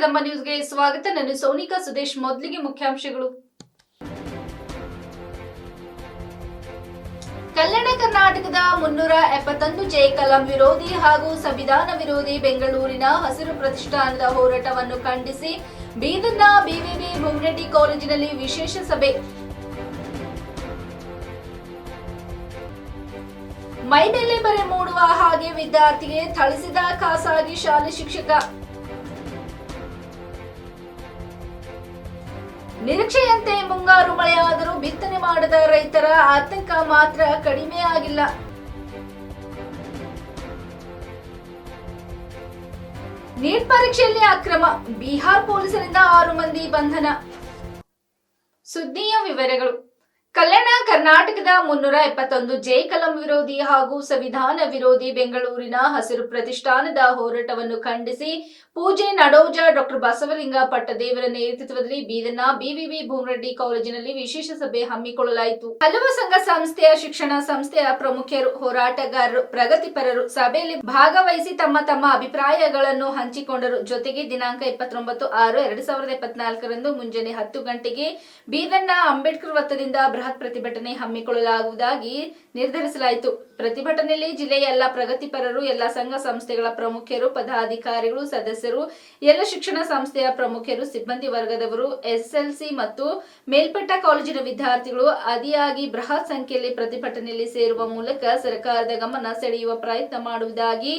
ಕದಂಬ ನ್ಯೂಸ್ಗೆ ಸ್ವಾಗತ. ನಾನು ಸೋನಿಕಾ ಸುದೇಶ್. ಮೊದಲಿಗೆ ಮುಖ್ಯಾಂಶಗಳು. ಕಲ್ಯಾಣ ಕರ್ನಾಟಕದ 371 ಜೆ ಕಲಂ ವಿರೋಧಿ ಹಾಗೂ ಸಂವಿಧಾನ ವಿರೋಧಿ ಬೆಂಗಳೂರಿನ ಹಸಿರು ಪ್ರತಿಷ್ಠಾನದ ಹೋರಾಟವನ್ನು ಖಂಡಿಸಿ ಬೀದರ್ನ ಬಿವಿವಿ ಭೂಮರೆಡ್ಡಿ ಕಾಲೇಜಿನಲ್ಲಿ ವಿಶೇಷ ಸಭೆ. ಮೈ ಮೇಲೆ ಬರೆ ಮೂಡುವ ಹಾಗೆ ವಿದ್ಯಾರ್ಥಿಗೆ ಥಳಿಸಿದ ಖಾಸಗಿ ಶಾಲೆ ಶಿಕ್ಷಕ. ನಿರೀಕ್ಷೆಯಂತೆ ಮುಂಗಾರು ಮಳೆಯಾದರೂ ಬಿತ್ತನೆ ಮಾಡದ ರೈತರ ಆತಂಕ ಮಾತ್ರ ಕಡಿಮೆ ಆಗಿಲ್ಲ. ನೀಟ್ ಪರೀಕ್ಷೆಯಲ್ಲಿ ಅಕ್ರಮ, ಬಿಹಾರ್ ಪೊಲೀಸರಿಂದ 6 ಮಂದಿ ಬಂಧನ. ಸುದ್ದಿಯ ವಿವರಗಳು. ಕಲ್ಯಾಣ ಕರ್ನಾಟಕದ 371 ಜೆ ಕಲಂ ವಿರೋಧಿ ಹಾಗೂ ಸಂವಿಧಾನ ವಿರೋಧಿ ಬೆಂಗಳೂರಿನ ಹಸಿರು ಪ್ರತಿಷ್ಠಾನದ ಹೋರಾಟವನ್ನು ಖಂಡಿಸಿ ಪೂಜೆ ನಡೋಜ ಡಾಕ್ಟರ್ ಬಸವಲಿಂಗ ಪಟ್ಟದೇವರ ನೇತೃತ್ವದಲ್ಲಿ ಬೀದರ್ನ ಬಿವಿವಿ ಭೂಮರೆಡ್ಡಿ ಕಾಲೇಜಿನಲ್ಲಿ ವಿಶೇಷ ಸಭೆ ಹಮ್ಮಿಕೊಳ್ಳಲಾಯಿತು. ಹಲವು ಸಂಘ ಸಂಸ್ಥೆಯ ಶಿಕ್ಷಣ ಸಂಸ್ಥೆಯ ಪ್ರಮುಖರು, ಹೋರಾಟಗಾರರು, ಪ್ರಗತಿಪರರು ಸಭೆಯಲ್ಲಿ ಭಾಗವಹಿಸಿ ತಮ್ಮ ತಮ್ಮ ಅಭಿಪ್ರಾಯಗಳನ್ನು ಹಂಚಿಕೊಂಡರು. ಜೊತೆಗೆ ದಿನಾಂಕ 29/6/2024 ಮುಂಜಾನೆ 10 ಗಂಟೆಗೆ ಬೀದರ್ನ ಅಂಬೇಡ್ಕರ್ ವೃತ್ತದಿಂದ ಬೃಹತ್ ಪ್ರತಿಭಟನೆ ಹಮ್ಮಿಕೊಳ್ಳಲಾಗುವುದಾಗಿ ನಿರ್ಧರಿಸಲಾಯಿತು. ಪ್ರತಿಭಟನೆಯಲ್ಲಿ ಜಿಲ್ಲೆಯ ಎಲ್ಲ ಪ್ರಗತಿಪರರು, ಎಲ್ಲ ಸಂಘ ಸಂಸ್ಥೆಗಳ ಪ್ರಮುಖರು, ಪದಾಧಿಕಾರಿಗಳು, ಸದಸ್ಯರು, ಎಲ್ಲ ಶಿಕ್ಷಣ ಸಂಸ್ಥೆಯ ಪ್ರಮುಖರು, ಸಿಬ್ಬಂದಿ ವರ್ಗದವರು, ಎಸ್ಎಸ್ಎಲ್ಸಿ ಮತ್ತು ಮೇಲ್ಪಟ್ಟ ಕಾಲೇಜಿನ ವಿದ್ಯಾರ್ಥಿಗಳು ಆದಿಯಾಗಿ ಬೃಹತ್ ಸಂಖ್ಯೆಯಲ್ಲಿ ಪ್ರತಿಭಟನೆಯಲ್ಲಿ ಸೇರುವ ಮೂಲಕ ಸರ್ಕಾರದ ಗಮನ ಸೆಳೆಯುವ ಪ್ರಯತ್ನ ಮಾಡುವುದಾಗಿ,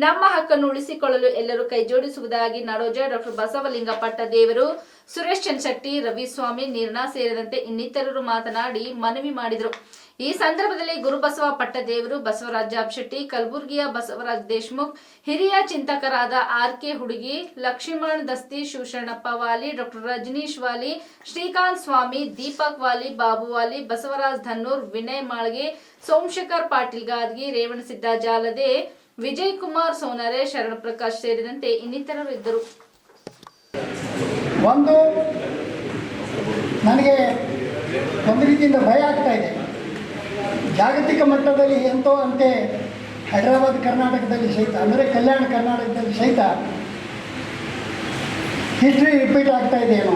ನಮ್ಮ ಹಕ್ಕನ್ನು ಉಳಿಸಿಕೊಳ್ಳಲು ಎಲ್ಲರೂ ಕೈಜೋಡಿಸುವುದಾಗಿ ನಡೋಜ ಡಾಕ್ಟರ್ ಬಸವಲಿಂಗ ಪಟ್ಟದೇವರು, ಸುರೇಶ್ ಚನ್ಶೆಟ್ಟಿ, ರವಿಸ್ವಾಮಿ ನೀರ್ನಾ ಸೇರಿದಂತೆ ಇನ್ನಿತರರು ಮಾತನಾಡಿ ಮನವಿ ಮಾಡಿದರು. ಈ ಸಂದರ್ಭದಲ್ಲಿ ಗುರುಬಸವ ಪಟ್ಟದೇವರು, ಬಸವರಾಜ ಶೆಟ್ಟಿ, ಕಲಬುರ್ಗಿಯ ಬಸವರಾಜ್ ದೇಶಮುಖ್, ಹಿರಿಯ ಚಿಂತಕರಾದ ಆರ್.ಕೆ. ಹುಡುಗಿ, ಲಕ್ಷ್ಮಣ್ ದಸ್ತಿ, ಶಿವಶರಣಪ್ಪ ವಾಲಿ, ಡಾಕ್ಟರ್ ರಜನೀಶ್ ವಾಲಿ, ಶ್ರೀಕಾಂತ್ ಸ್ವಾಮಿ, ದೀಪಕ್ ವಾಲಿ, ಬಾಬು ವಾಲಿ, ಬಸವರಾಜ್ ಧನ್ನೂರ್, ವಿನಯ್ ಮಾಳ್ಗೆ, ಸೋಮಶೇಖರ್ ಪಾಟೀಲ್ ಗಾದ್ಗಿ, ರೇವಣಸಿದ್ದ ಜಾಲದೆ, ವಿಜಯ್ ಕುಮಾರ್ ಸೋನರೆ, ಶರಣ ಪ್ರಕಾಶ್ ಸೇರಿದಂತೆ ಇನ್ನಿತರರು ಇದ್ದರು. ಒಂದು ನನಗೆ ಒಂದು ರೀತಿಯಿಂದ ಭಯ ಆಗ್ತಾ ಇದೆ. ಜಾಗತಿಕ ಮಟ್ಟದಲ್ಲಿ ಎಂತೋ ಅಂತೆ ಹೈದರಾಬಾದ್ ಕರ್ನಾಟಕದಲ್ಲಿ ಸಹಿತ, ಅಂದರೆ ಕಲ್ಯಾಣ ಕರ್ನಾಟಕದಲ್ಲಿ ಸಹಿತ ಹಿಸ್ಟ್ರಿ ರಿಪೀಟ್ ಆಗ್ತಾ ಇದೆ ಏನೋ.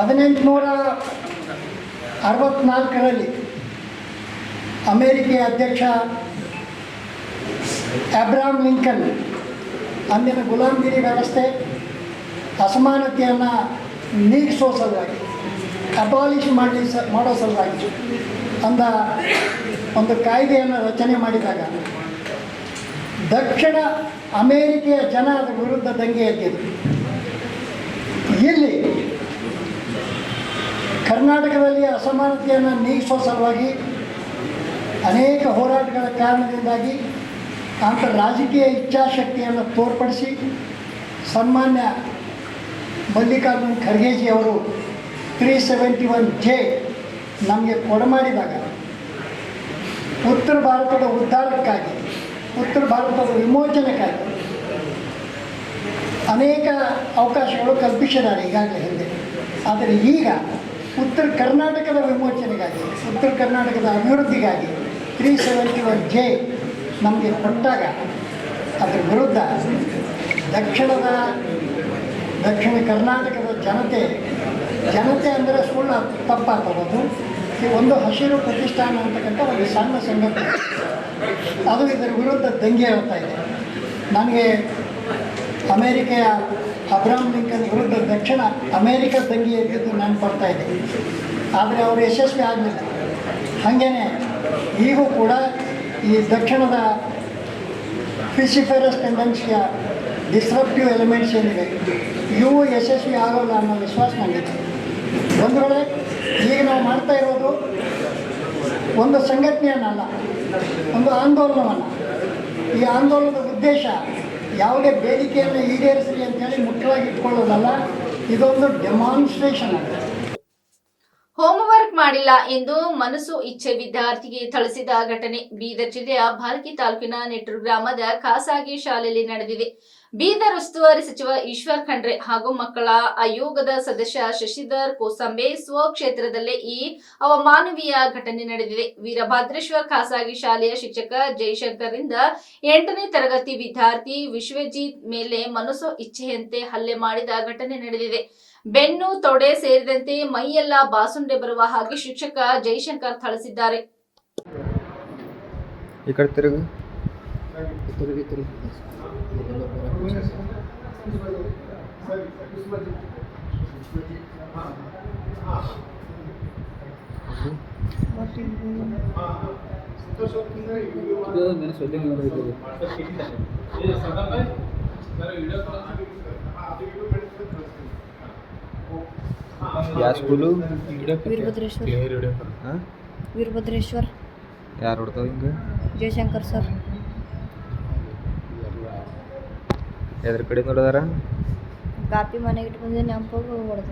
1864ರಲ್ಲಿ ಅಮೇರಿಕೆಯ ಅಧ್ಯಕ್ಷ ಅಬ್ರಹಾಂ ಲಿಂಕನ್ ಅಂದಿನ ಗುಲಾಮಗಿರಿ ವ್ಯವಸ್ಥೆ, ಅಸಮಾನತೆಯನ್ನು ನೀಗಿಸೋ ಸಲುವಾಗಿ, ಅಬಾಲಿಷ್ ಮಾಡೋ ಸಲುವಾಗಿ ಅಂದ ಒಂದು ಕಾಯ್ದೆಯನ್ನು ರಚನೆ ಮಾಡಿದಾಗ ದಕ್ಷಿಣ ಅಮೇರಿಕೆಯ ಜನ ಅದರ ವಿರುದ್ಧ ದಂಗೆ ಎದ್ದಿದ್ರು. ಇಲ್ಲಿ ಕರ್ನಾಟಕದಲ್ಲಿ ಅಸಮಾನತೆಯನ್ನು ನೀಗಿಸೋ ಸಲುವಾಗಿ ಅನೇಕ ಹೋರಾಟಗಳ ಕಾರಣದಿಂದಾಗಿ ರಾಜಕೀಯ ಇಚ್ಛಾಶಕ್ತಿಯನ್ನು ತೋರ್ಪಡಿಸಿ ಸನ್ಮಾನ್ಯ ಮಲ್ಲಿಕಾರ್ಜುನ್ ಖರ್ಗೆಜಿ ಅವರು 371 ಜೆ ನಮಗೆ ಕೊಡಮಾಡಿದಾಗ ಉತ್ತರ ಭಾರತದ ಉದ್ಧಾರಕ್ಕಾಗಿ, ಉತ್ತರ ಭಾರತದ ವಿಮೋಚನೆಗಾಗಿ ಅನೇಕ ಅವಕಾಶಗಳು ಕಲ್ಪಿಸಿದ್ದಾರೆ ಈಗಾಗಲೇ ಹಿಂದೆ. ಆದರೆ ಈಗ ಉತ್ತರ ಕರ್ನಾಟಕದ ವಿಮೋಚನೆಗಾಗಿ, ಉತ್ತರ ಕರ್ನಾಟಕದ ಅಭಿವೃದ್ಧಿಗಾಗಿ 371 ಜೆ ನಮಗೆ ಕೊಟ್ಟಾಗ ಅದರ ವಿರುದ್ಧ ದಕ್ಷಿಣ ಕರ್ನಾಟಕದ ಜನತೆ ಅಂದರೆ ಸುಳ್ಳು ತಪ್ಪಾಗ್ಬೋದು. ಈ ಒಂದು ಹಸಿರು ಪ್ರತಿಷ್ಠಾನ ಅಂತಕ್ಕಂಥ ಒಂದು ಸಣ್ಣ ಸಂಘಟನೆ ಅದು ಇದರ ವಿರುದ್ಧ ದಂಗೆ ಹೇಳ್ತಾ ಇದೆ. ನನಗೆ ಅಮೇರಿಕೆಯ ಅಬ್ರಹಾಂ ಲಿಂಕನ್ ವಿರುದ್ಧ ದಕ್ಷಿಣ ಅಮೇರಿಕ ದಂಗೆ ಎದ್ದಿದ್ದು ನೆನಪು ಬರ್ತಾ ಇದೆ. ಆದರೆ ಅವರು ಯಶಸ್ವಿ ಆಗಲಿಲ್ಲ. ಹಾಗೇ ಈಗೂ ಕೂಡ ಈ ದಕ್ಷಿಣದ ಫಿಸಿಫೆರಸ್ ಟೆಂಡೆನ್ಸಿಯ ಡಿಸ್ರಪ್ಟಿವ್ ಎಲಿಮೆಂಟ್ಸ್ ಏನಿವೆ ಇವು ಯಶಸ್ವಿ ಆಗೋಲ್ಲ ಅನ್ನೋ ವಿಶ್ವಾಸ ನನಗಿದೆ. ಒಂದು ವೇಳೆ ಈಗ ನಾವು ಮಾಡ್ತಾ ಇರೋದು ಒಂದು ಸಂಘಟನೆಯನ್ನಲ್ಲ, ಒಂದು ಆಂದೋಲನವನ್ನು. ಈ ಆಂದೋಲನದ ಉದ್ದೇಶ ಯಾವುದೇ ಬೇಡಿಕೆಯನ್ನು ಈಡೇರಿಸಲಿ ಅಂತೇಳಿ ಮುಖ್ಯವಾಗಿ ಇಟ್ಕೊಳ್ಳೋದಲ್ಲ, ಇದೊಂದು ಡೆಮಾನ್ಸ್ಟ್ರೇಷನ್ ಅಂತ. ಹೋಂವರ್ಕ್ ಮಾಡಿಲ್ಲ ಎಂದು ಮನಸ್ಸು ಇಚ್ಛೆ ವಿದ್ಯಾರ್ಥಿಗೆ ಥಳಿಸಿದ ಘಟನೆ ಬೀದರ್ ಜಿಲ್ಲೆಯ ಭಾಲ್ಕಿ ತಾಲೂಕಿನ ನೆಟ್ಟೂರು ಗ್ರಾಮದ ಖಾಸಗಿ ಶಾಲೆಯಲ್ಲಿ ನಡೆದಿದೆ. ಬೀದರ್ ಉಸ್ತುವಾರಿ ಸಚಿವ ಈಶ್ವರ್ ಖಂಡ್ರೆ ಹಾಗೂ ಮಕ್ಕಳ ಆಯೋಗದ ಸದಸ್ಯ ಶಶಿಧರ್ ಕೋಸಂಬೆ ಸ್ವಕ್ಷೇತ್ರದಲ್ಲೇ ಈ ಅಮಾನವೀಯ ಘಟನೆ ನಡೆದಿದೆ. ವೀರಭದ್ರೇಶ್ವರ್ ಖಾಸಗಿ ಶಾಲೆಯ ಶಿಕ್ಷಕ ಜಯಶಂಕರ್ ರಿಂದ 8ನೇ ತರಗತಿ ವಿದ್ಯಾರ್ಥಿ ವಿಶ್ವಜಿತ್ ಮೇಲೆ ಮನಸೋ ಇಚ್ಛೆಯಂತೆ ಹಲ್ಲೆ ಮಾಡಿದ ಘಟನೆ ನಡೆದಿದೆ. ಬೆನ್ನು, ತೊಡೆ ಸೇರಿದಂತೆ ಮೈಯೆಲ್ಲ ಬಾಸುಂಡೆ ಬರುವ ಹಾಗೆ ಶಿಕ್ಷಕ ಜಯಶಂಕರ್ ಥಳಿಸಿದ್ದಾರೆ. ಯಾವ ಸ್ಕೂಲು? ವೀರಭದ್ರೇಶ್ವರ್. ಯಾರು ಹೊಡ್ತಾವ ಹಿಂಗೆ? ಜಯಶಂಕರ್ ಸರ್. ಎದ್ರ ಕಡೆ ನೋಡಿದಾರ? ಕಾಪಿ ಮನೆಗೆ ಇಟ್ಟು ಬಂದು ನೆಂಪಾಗ ಹೊಡೆದ.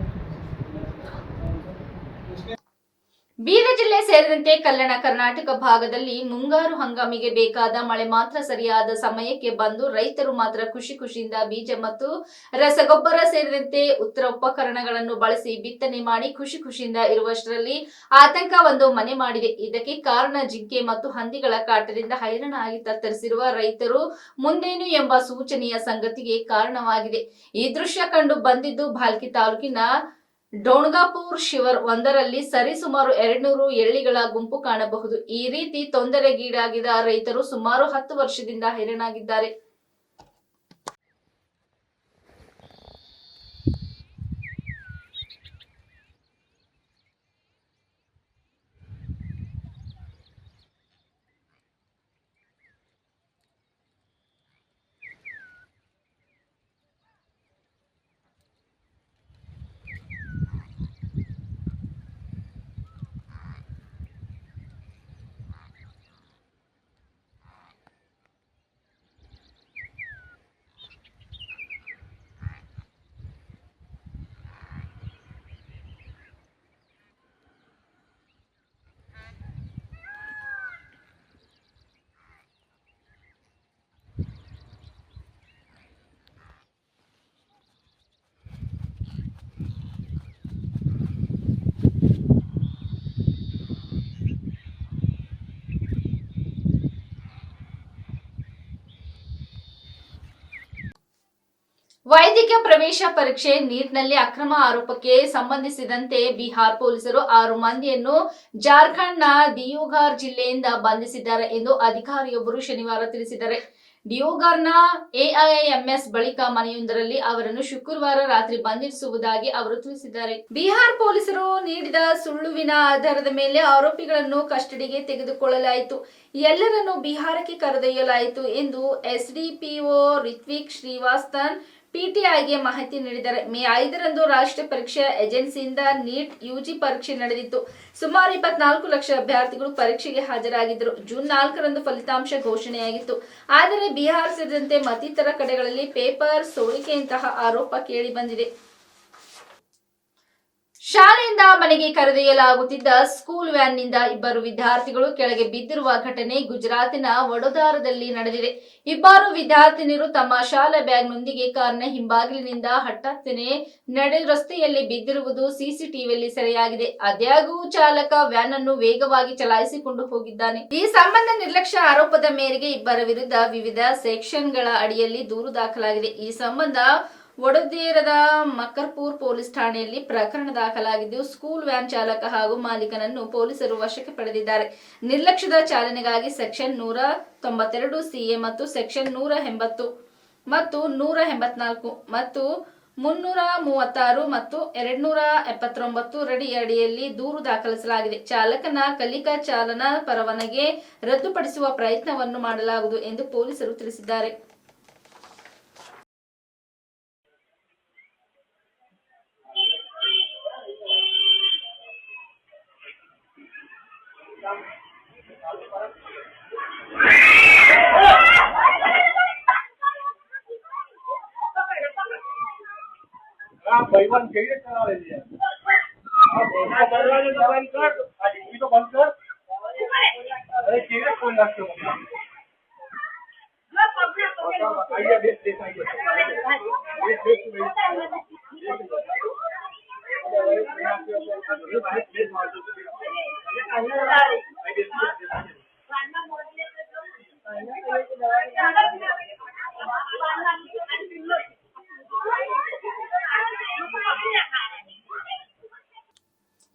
ಬೀದರ್ ಜಿಲ್ಲೆ ಸೇರಿದಂತೆ ಕಲ್ಯಾಣ ಕರ್ನಾಟಕ ಭಾಗದಲ್ಲಿ ಮುಂಗಾರು ಹಂಗಾಮಿಗೆ ಬೇಕಾದ ಮಳೆ ಮಾತ್ರ ಸರಿಯಾದ ಸಮಯಕ್ಕೆ ಬಂದು ರೈತರು ಮಾತ್ರ ಖುಷಿಯಿಂದ ಬೀಜ ಮತ್ತು ರಸಗೊಬ್ಬರ ಸೇರಿದಂತೆ ಉತ್ತರ ಉಪಕರಣಗಳನ್ನು ಬಳಸಿ ಬಿತ್ತನೆ ಮಾಡಿ ಖುಷಿಯಿಂದ ಇರುವಷ್ಟರಲ್ಲಿ ಆತಂಕ ಒಂದು ಮನೆ ಮಾಡಿದೆ. ಇದಕ್ಕೆ ಕಾರಣ ಜಿಂಕೆ ಮತ್ತು ಹಂದಿಗಳ ಕಾಟದಿಂದ ಹೈರಾಣಾಗಿ ತತ್ತರಿಸಿರುವ ರೈತರು ಮುಂದೇನು ಎಂಬ ಸೂಚನೆಯ ಸಂಗತಿಗೆ ಕಾರಣವಾಗಿದೆ. ಈ ದೃಶ್ಯ ಕಂಡು ಬಂದಿದ್ದು ಭಾಲ್ಕಿ ತಾಲೂಕಿನ ಡೋಣಗಾಪುರ್ ಶಿವರ್ ಒಂದರಲ್ಲಿ ಸರಿಸುಮಾರು 200 ಎಳ್ಳಿಗಳ ಗುಂಪು ಕಾಣಬಹುದು. ಈ ರೀತಿ ತೊಂದರೆಗೀಡಾಗಿದ್ದ ರೈತರು ಸುಮಾರು 10 ವರ್ಷದಿಂದ ಹೈರಾಣಾಗಿದ್ದಾರೆ. ವೈದ್ಯಕೀಯ ಪ್ರವೇಶ ಪರೀಕ್ಷೆ ನೀಟ್ನಲ್ಲಿ ಅಕ್ರಮ ಆರೋಪಕ್ಕೆ ಸಂಬಂಧಿಸಿದಂತೆ ಬಿಹಾರ್ ಪೊಲೀಸರು 6 ಮಂದಿಯನ್ನು ಜಾರ್ಖಂಡ್ನ ದಿಯೋಘರ್ ಜಿಲ್ಲೆಯಿಂದ ಬಂಧಿಸಿದ್ದಾರೆ ಎಂದು ಅಧಿಕಾರಿಯೊಬ್ಬರು ಶನಿವಾರ ತಿಳಿಸಿದ್ದಾರೆ. ದಿಯೋಘರ್ನ ಎಐಎಂಎಸ್ ಬಳಿಕ ಮನೆಯೊಂದರಲ್ಲಿ ಅವರನ್ನು ಶುಕ್ರವಾರ ರಾತ್ರಿ ಬಂಧಿಸುವುದಾಗಿ ಅವರು ತಿಳಿಸಿದ್ದಾರೆ. ಬಿಹಾರ್ ಪೊಲೀಸರು ನೀಡಿದ ಸುಳ್ಳುವಿನ ಆಧಾರದ ಮೇಲೆ ಆರೋಪಿಗಳನ್ನು ಕಸ್ಟಡಿಗೆ ತೆಗೆದುಕೊಳ್ಳಲಾಯಿತು. ಎಲ್ಲರನ್ನು ಬಿಹಾರಕ್ಕೆ ಕರೆದೊಯ್ಯಲಾಯಿತು ಎಂದು ಎಸ್ಡಿಪಿಒ ರಿತ್ವಿಕ್ ಶ್ರೀವಾಸ್ತನ್ ಪಿಟಿಐಗೆ ಮಾಹಿತಿ ನೀಡಿದ್ದಾರೆ. ಮೇ 5ರಂದು ರಾಷ್ಟ್ರೀಯ ಪರೀಕ್ಷಾ ಏಜೆನ್ಸಿಯಿಂದ ನೀಟ್ ಯುಜಿ ಪರೀಕ್ಷೆ ನಡೆದಿತ್ತು. ಸುಮಾರು 24 ಲಕ್ಷ ಅಭ್ಯರ್ಥಿಗಳು ಪರೀಕ್ಷೆಗೆ ಹಾಜರಾಗಿದ್ದರು. ಜೂನ್ 4ರಂದು ಫಲಿತಾಂಶ ಘೋಷಣೆಯಾಗಿತ್ತು. ಆದರೆ ಬಿಹಾರ ಸೇರಿದಂತೆ ಮತ್ತಿತರ ಕಡೆಗಳಲ್ಲಿ ಪೇಪರ್ ಸೋರಿಕೆಯಂತಹ ಆರೋಪ ಕೇಳಿ ಬಂದಿದೆ. ಶಾಲೆಯಿಂದ ಮನೆಗೆ ಕರೆದೊಯ್ಯಲಾಗುತ್ತಿದ್ದ ಸ್ಕೂಲ್ ವ್ಯಾನ್ನಿಂದ 2 ವಿದ್ಯಾರ್ಥಿಗಳು ಕೆಳಗೆ ಬಿದ್ದಿರುವ ಘಟನೆ ಗುಜರಾತಿನ ವಡೋದರಾದಲ್ಲಿ ನಡೆದಿದೆ. 2 ವಿದ್ಯಾರ್ಥಿನಿಯರು ತಮ್ಮ ಶಾಲಾ ಬ್ಯಾಗ್ನೊಂದಿಗೆ ಕಾರಿನ ಹಿಂಬಾಗಿಲಿನಿಂದ ಹಠಾತ್ತನೆ ನಡು ರಸ್ತೆಯಲ್ಲಿ ಬಿದ್ದಿರುವುದು ಸಿಸಿಟಿವಿಯಲ್ಲಿ ಸೆರೆಯಾಗಿದೆ. ಆದಾಗ್ಯೂ ಚಾಲಕ ವ್ಯಾನ್ ಅನ್ನು ವೇಗವಾಗಿ ಚಲಾಯಿಸಿಕೊಂಡು ಹೋಗಿದ್ದಾನೆ. ಈ ಸಂಬಂಧ ನಿರ್ಲಕ್ಷ್ಯ ಆರೋಪದ ಮೇರೆಗೆ 2 ವಿರುದ್ಧ ವಿವಿಧ ಸೆಕ್ಷನ್ಗಳ ಅಡಿಯಲ್ಲಿ ದೂರು ದಾಖಲಾಗಿದೆ. ಈ ಸಂಬಂಧ ವಡೋದರಾದ ಮಕರ್ಪುರ್ ಪೊಲೀಸ್ ಠಾಣೆಯಲ್ಲಿ ಪ್ರಕರಣ ದಾಖಲಾಗಿದ್ದು, ಸ್ಕೂಲ್ ವ್ಯಾನ್ ಚಾಲಕ ಹಾಗೂ ಮಾಲೀಕನನ್ನು ಪೊಲೀಸರು ವಶಕ್ಕೆ ಪಡೆದಿದ್ದಾರೆ. ನಿರ್ಲಕ್ಷ್ಯದ ಚಾಲನೆಗಾಗಿ ಸೆಕ್ಷನ್ 192 ಸಿಎ ಮತ್ತು ಸೆಕ್ಷನ್ 180 ಮತ್ತು 184 ಮತ್ತು 336 ಮತ್ತು 279 ರಡಿ ಅಡಿಯಲ್ಲಿ ದೂರು ದಾಖಲಿಸಲಾಗಿದೆ. ಚಾಲಕನ ಕಲಿಕಾ ಚಾಲನಾ ಪರವಾನಗಿ ರದ್ದುಪಡಿಸುವ ಪ್ರಯತ್ನವನ್ನು ಮಾಡಲಾಗುವುದು ಎಂದು ಪೊಲೀಸರು ತಿಳಿಸಿದ್ದಾರೆ. भाईवान चाहिए करा रही है बंद कर तो बंद कर अरे चाहिए कोई लग आइए देख आइए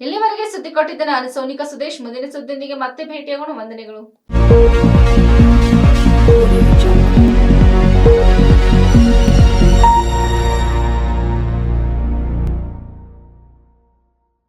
ಇಲ್ಲಿವರೆಗೆ ಸುದ್ದಿ ಕೊಟ್ಟಿದ್ದ ನಾನು ಸೋನಿಕಾ ಸುದೇಶ್. ಮುಂದಿನ ಸುದ್ದಿಯೊಂದಿಗೆ ಮತ್ತೆ ಭೇಟಿಯಾಗೋಣ. ವಂದನೆಗಳು.